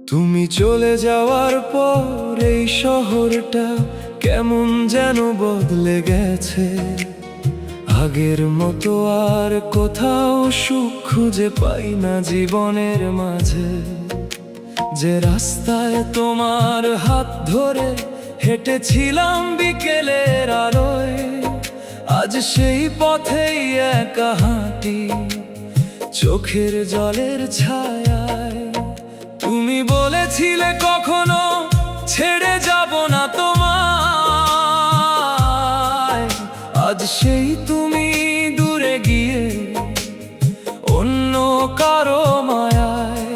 তুমি চলে যাওয়ার পর এই শহরটা কেমন যেন বদলে গেছে। আগের মতো আর কোথাও সুখ খুঁজে পাই না জীবনের মাঝে। যে রাস্তায় তোমার হাত ধরে হেঁটেছিলাম বিকেলের আলোয়, আজ সেই পথেই একা হাঁটি চোখের জলের ছায়ায়। তুমি বলেছিলে কখনো ছেড়ে যাব না তোমায়, আজ সেই তুমি দূরে গিয়ে অন্য কারো মায়ায়।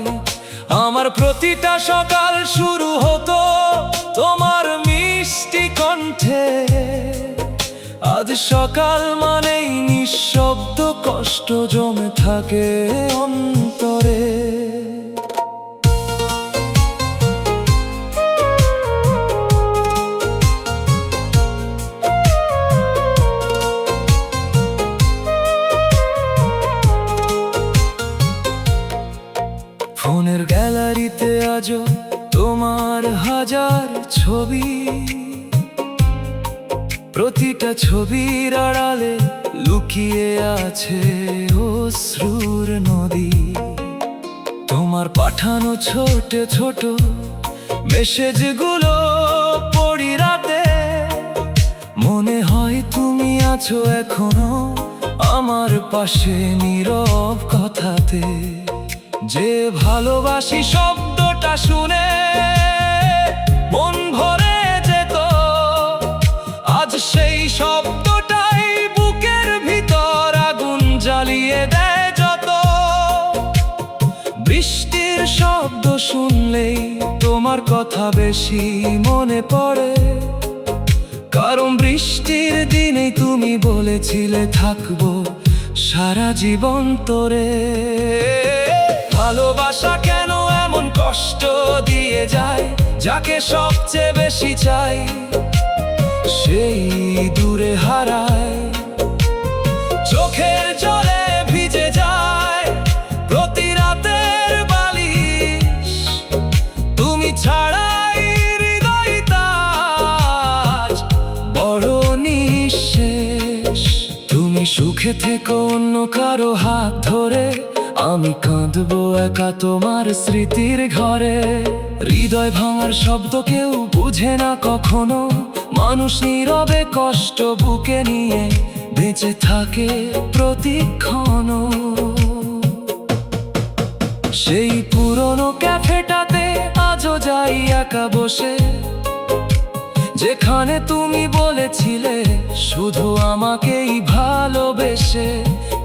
আমার প্রতিটা সকাল শুরু হতো তোমার মিষ্টি কণ্ঠে, আজ সকাল মানেই নিঃশব্দ কষ্ট জমে থাকে অন্তরে। ফোনের গ্যালারিতে আজও তোমার হাজার ছবি, প্রতিটা ছবির আড়ালে লুকিয়ে আছে অশ্রুর নদী। তোমার পাঠানো ছোট ছোট মেসেজগুলো পড়ি রাতে, মনে হয় তুমি আছো এখনো আমার পাশে নীরব কথাতে। যে ভালোবাসি শব্দটা শুনে মন ভরে যেত, আজ সেই শব্দটাই বুকের ভিতর আগুন জ্বালিয়ে দেয় যত। বৃষ্টির শব্দ শুনলেই তোমার কথা বেশি মনে পড়ে, কারণ বৃষ্টির দিনেই তুমি বলেছিলে থাকবো সারা জীবন তোরে। ভালোবাসা কেন এমন কষ্ট দিয়ে যায়, যাকে সবচেয়ে বেশি চাই সেই দূরে হারায়। চোখের জলে ভিজে যায় প্রতি রাতের বালিশ, তুমি ছাড়াই হৃদয়টা আজ বড় নিঃশেষ। তুমি সুখে থেকো অন্য কারো হাত ধরে, আমি কাঁদবো একা তোমার স্মৃতির ঘরে। হৃদয় ভাঙার শব্দ কেউ বুঝে না কখনো, মানুষ নীরবে কষ্ট বুকে নিয়ে বেঁচে থাকে প্রতিক্ষণ। সেই পুরনো ক্যাফেটাতে আজও যাই একা বসে, যেখানে তুমি বলেছিলে শুধু আমাকেই ভালোবেসে।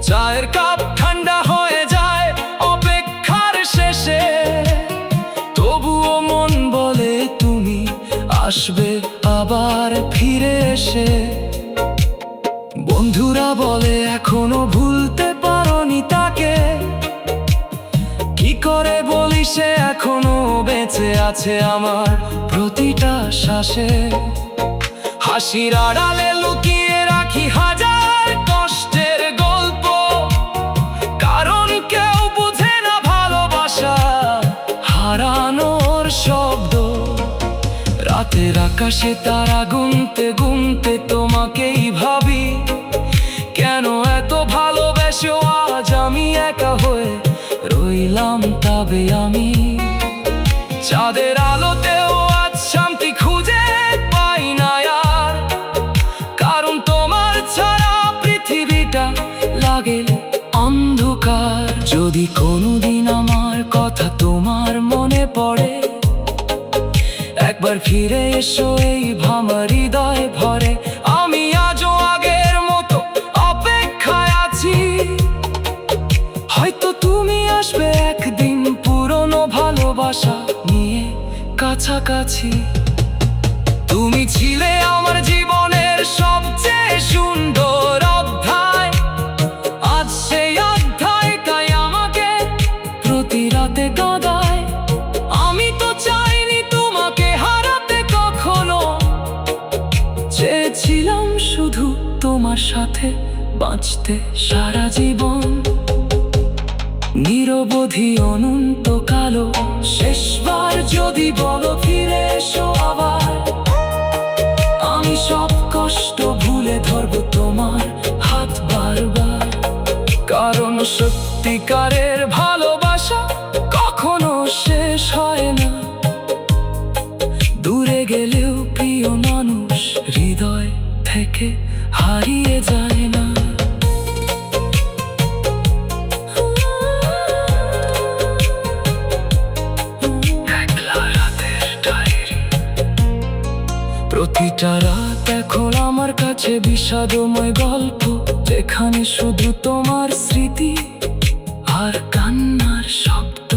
চায়ের কাপ ঠান্ডা হয়ে যায় অপেক্ষার শেষে, তবুও মন বলে তুমি আসবে আবার ফিরে এসে। বন্ধুরা বলে এখনো ভুলতে পারোনি তাকে, কি করে বলি সে এখনো বেঁচে আছে আমার প্রতিটা শ্বাসে। হাসির আড়ালে লুকিয়ে রাখি হাজার কষ্টের গল্প, কারণ কেউ বুঝে না ভালোবাসা হারানোর শব্দ। রাতের আকাশে তারা গুনতে গুনতে তোমাকেই ভাবি, কেন এত ভালোবেসেও আজ আমি একা হয়ে রইলাম তবে আমি। চাঁদের আলোতেও আজ শান্তি খুঁজে পাই না আর, কারণ তোমার ছাড়া পৃথিবীটা লাগে অন্ধকার। যদি কোনোদিন আমার কথা তোমার মনে পড়ে, একবার ফিরে এসো এই ভাঙা হৃদয় ভরে। আমি আজও আগের মতো অপেক্ষায় আছি, হয়তো তুমি আসবে একদিন পুরনো ভালোবাসা নিয়ে কাছাকাছি। তুমি ছিলে আমার জীবনের সবচেয়ে সুন্দর অধ্যায়, আজ সেই অধ্যায়টাই আমাকে প্রতি রাতে কাঁদায়। আমি তো চাইনি তোমাকে হারাতে কখনো, চেয়েছিলাম শুধু তোমার সাথে বাঁচতে সারা জীবন। নিরবধি অনন্ত কালো, শেষবার যদি বলো ফিরে এসো আবার, আমি সব কষ্ট ভুলে ধরবো তোমার হাত বারবার। কারণ সত্যিকারের ভালোবাসা কখনো শেষ হয় না, দূরে গেলেও প্রিয় মানুষ হৃদয় থেকে হারিয়ে যায় না। প্রতিটা রাত এখন আমার কাছে বিষাদময় গল্প, যেখানে শুধু তোমার স্মৃতি আর কান্নার শব্দ।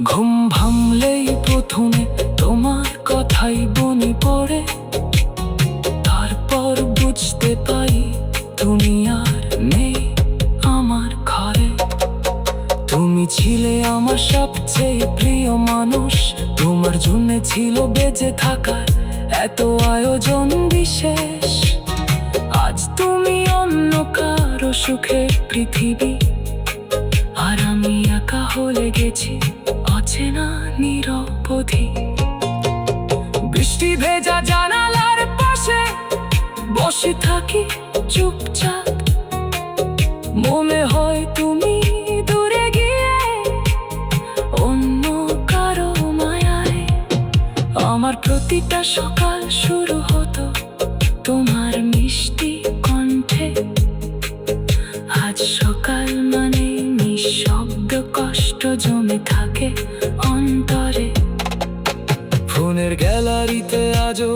ঘুম ভাঙলেই প্রথমে তোমার কথাই মনে পড়ে, তারপর বুঝতে পাই তুমি আর নেই আমার ঘরে। তুমি ছিলে আমার সবচেয়ে প্রিয় মানুষ, তোমার জন্য ছিল বেঁচে থাকার এত আয়োজন বিশেষ। আজ তুমি অন্য কারো সুখের পৃথিবী, আর আমি একা হয়ে গেছি অচেনা নিরবধি। বৃষ্টি ভেজা জানালার পাশে বসে থাকি চুপচাপ, মনে হয় তুমি দূরে গিয়ে অন্য কারো মায়ায়। আমার প্রতিটা সকাল শুরু হতো তোমার মিষ্টি কণ্ঠে, আজ সকাল মানে নিঃশব্দ কষ্ট জমে থাকে অন্তরে। ফোনের গ্যালারিতে আজও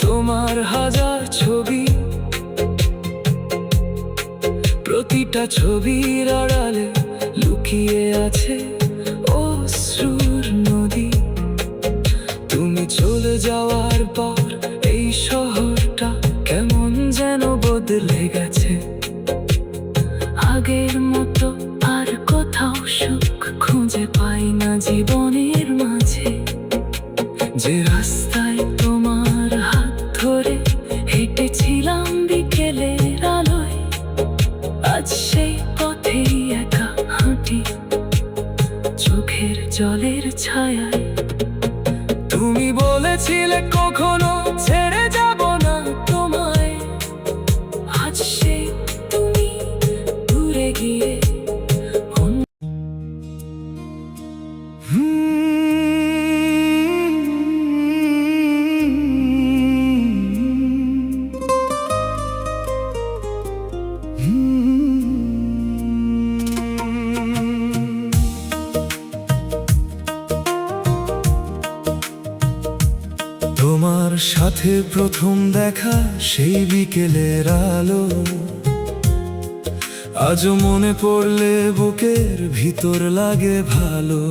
তোমার হাজার ছবি, প্রতিটা ছবির আড়ালে লুকিয়ে আছে অশ্রুর নদী। তুমি চলে যাওয়ার পর এই শহরটা কেমন যেন বদলে গেছে, আগের মতো আর কোথাও সুখ খুঁজে পাই না জীবনের মাঝে। যে রাস্তায় তোমার হাত ধরে হেঁটেছিলাম বিকেলের আলোয়, আজ সেই পথেই একা হাঁটি চোখের জলের ছায়ায়। তুমি বলেছিলে কখনো ছেড়ে যাব না তোমায়, আজ সেই তুমি দূরে গিয়ে তোমার সাথে প্রথম দেখা সেই বিকেলের আলো, আজও মনে পড়লে বুকের ভিতর লাগে ভালো।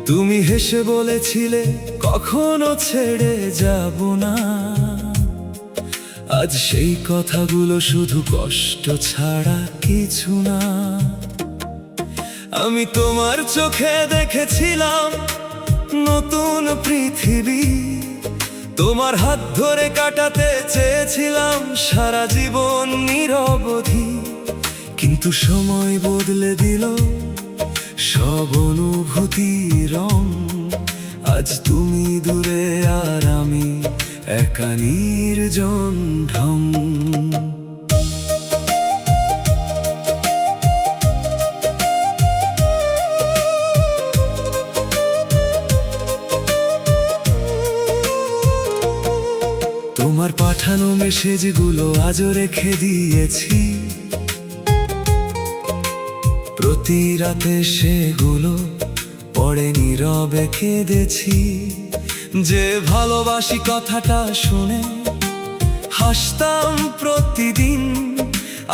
তুমি হেসে বলেছিলে কখনো ছেড়ে যাব না, আজ সেই কথাগুলো শুধু কষ্ট ছাড়া কিছু না। আমি তোমার চোখে দেখেছিলাম নতুন পৃথিবী, তোমার হাত ধরে কাটাতে চেয়েছিলাম সারা জীবন নিরবধি। কিন্তু সময় বদলে দিল সব অনুভূতির রং, আজ তুমি দূরে আর আমি একা নির্জন ঢং। তোমার পাঠানো মেসেজগুলো আজও রেখে দিয়েছি, প্রতি রাতে সেগুলো পড়ে নীরবে কেঁদেছি। যে ভালোবাসি কথাটা শুনে হাসতাম প্রতিদিন,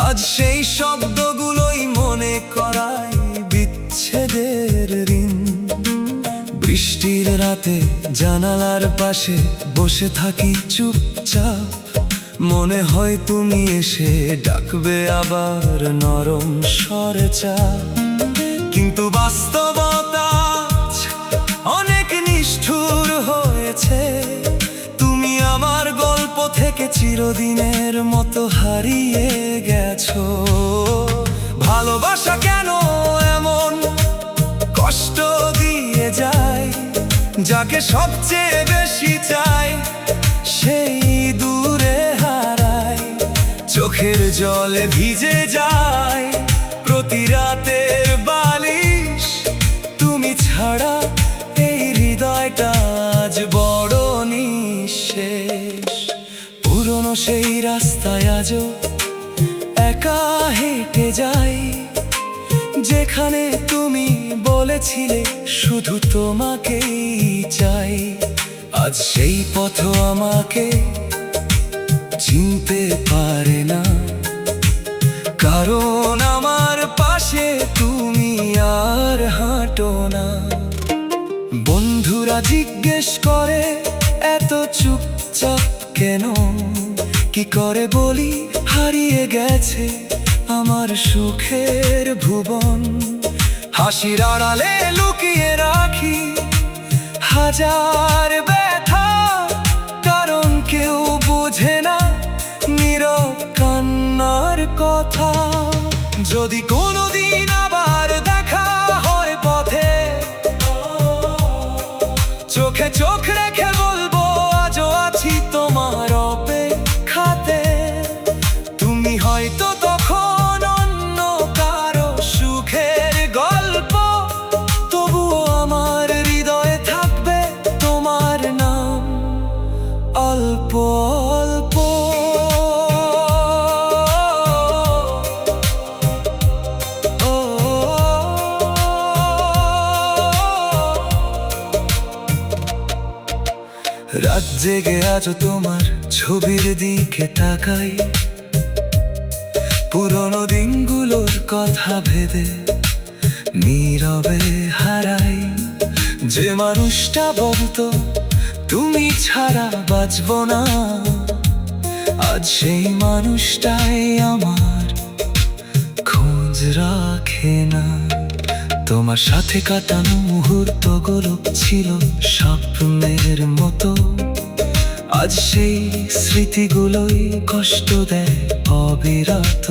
আজ সেই শব্দগুলোই মনে করায় বিচ্ছেদের ঋণ। বৃষ্টির রাতে জানালার পাশে বসে থাকি চুপচাপ, মনে হয় তুমি এসে ডাকবে আবার নরম স্বরে চাপ। কিন্তু বাস্তবতা অনেক নিষ্ঠুর হয়েছে, তুমি আমার গল্প থেকে চিরদিনের মতো হারিয়ে গেছো। ভালোবাসা কেন এমন কষ্ট দিয়ে যায়, যাকে সবচেয়ে বেশি চাই সেই দূরে হারায়, চোখের জলে ভিজে যায় প্রতি রাতের বালিশ। তুমি ছাড়া এই হৃদয়টা আজ বড় নিঃশেষ। পুরনো সেই রাস্তায় আজও একা হেঁটে যাই, যেখানে তুমি বলেছিলে শুধু তোমাকেই চাই। আজ সেই পথ আমাকে চিনতে পারে না, কারণ আমার পাশে তুমি আর হাঁটো না। বন্ধুরা জিজ্ঞেস করে এত চুপচাপ কেন, কি করে বলি হারিয়ে গেছে আমার সুখের ভুবন। হাসির আড়ালে লুকিয়ে রাখি হাজার ব্যথা, কারণ কেউ বোঝে না নীরব কান্নার কথা। যদি কোনোদিন আবার দেখা হয় পথে, চোখে চোখ রেখে বলবো আজও আছি তোমার অপেক্ষাতে। তুমি হয়তো তখন অন্য কারো সুখের গল্প, তবুও আমার হৃদয়ে থাকবে তোমার নাম অল্প অল্প। রাত জেগে আজও তোমার ছবির দিকে তাকাই, পুরনো দিনগুলোর কথা ভেবে নীরবে হারাই। যে মানুষটা বলতো তুমি ছাড়া বাঁচবো না, আজ সেই মানুষটাই আমার খোঁজ রাখে না। তোমার সাথে কাটানো মুহূর্তগুলো ছিল স্বপ্নের মতো, আজ সেই স্মৃতিগুলোই কষ্ট দেয় অবিরত।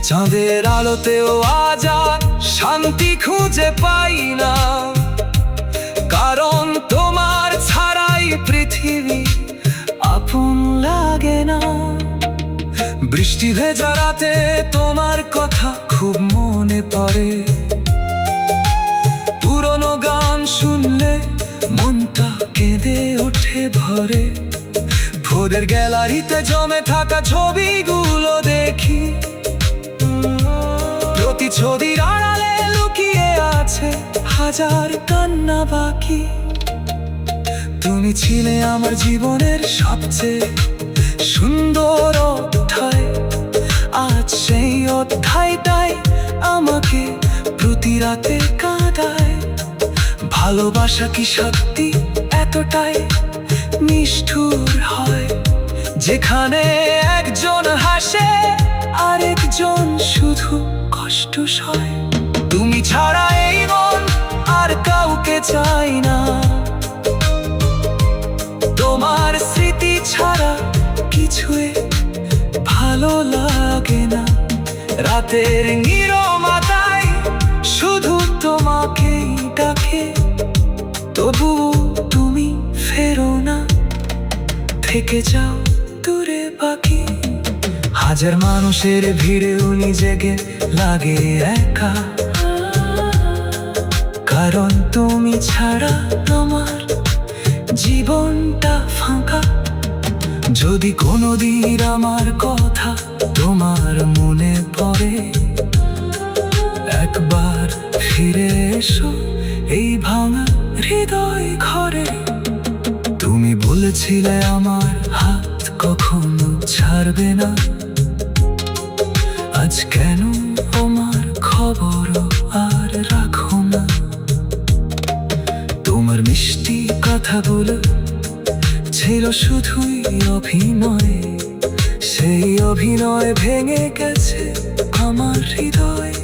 চাঁদের আলোতেও আজ আর শান্তি খুঁজে পাই না, কারণ তোমার ছাড়াই পৃথিবী আপন লাগে না। বৃষ্টি ভেজা রাতে তোমার কথা খুব মনে পড়ে, পুরনো গান শুনলে মনটা কেঁদে ওঠে ভরে। ভোরের গ্যালারিতে জমে থাকা ছবিগুলো দেখি, প্রতি ছবির আড়ালে লুকিয়ে আছে হাজার কান্না বাকি। তুমি ছিলে আমার জীবনের সবচেয়ে সুন্দর অধ্যায়, আজ সেই অধ্যায়টাই আমাকে প্রতি রাতে কাঁদায়। ভালোবাসা কি সত্যি এতটাই নিষ্ঠুর হয়, যেখানে একজন হাসে আরেকজন শুধু কষ্ট সয়? তুমি ছাড়া এই মন আর কাউকে চাই না, তোমার স্মৃতি ছাড়া কিছুই ভালো লাগে না। রাতের নীরবতায় শুধু তোমাকেই ডাকে, তবু তুমি ফেরো না, থেকে যাও দূরে বাকি। হাজার মানুষের ভিড়েও নিজেকে লাগে একা, কারণ তুমি ছাড়া আমার জীবনটা ফাঁকা। যদি কোনোদিন আমার কথা তোমার মনে পড়ে, একবার ফিরে এসো এই ভাঙা হৃদয় ঘরে। তুমি বলেছিলে আমার হাত কখনো ছাড়বে না, আজ কেন আমার খবর আর রাখো না? তোমার মিষ্টি কথাগুলো ছিল শুধুই অভিনয়, সেই অভিনয় ভেঙে গেছে আমার হৃদয়।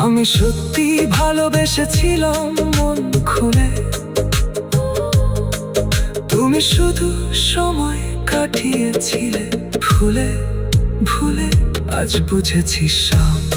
আমি সত্যি ভালোবেসেছিলাম মন খুলে, তুমি শুধু সময় কাটিয়েছিলে ভুলে। ভুলে আজ বুঝেছি শাম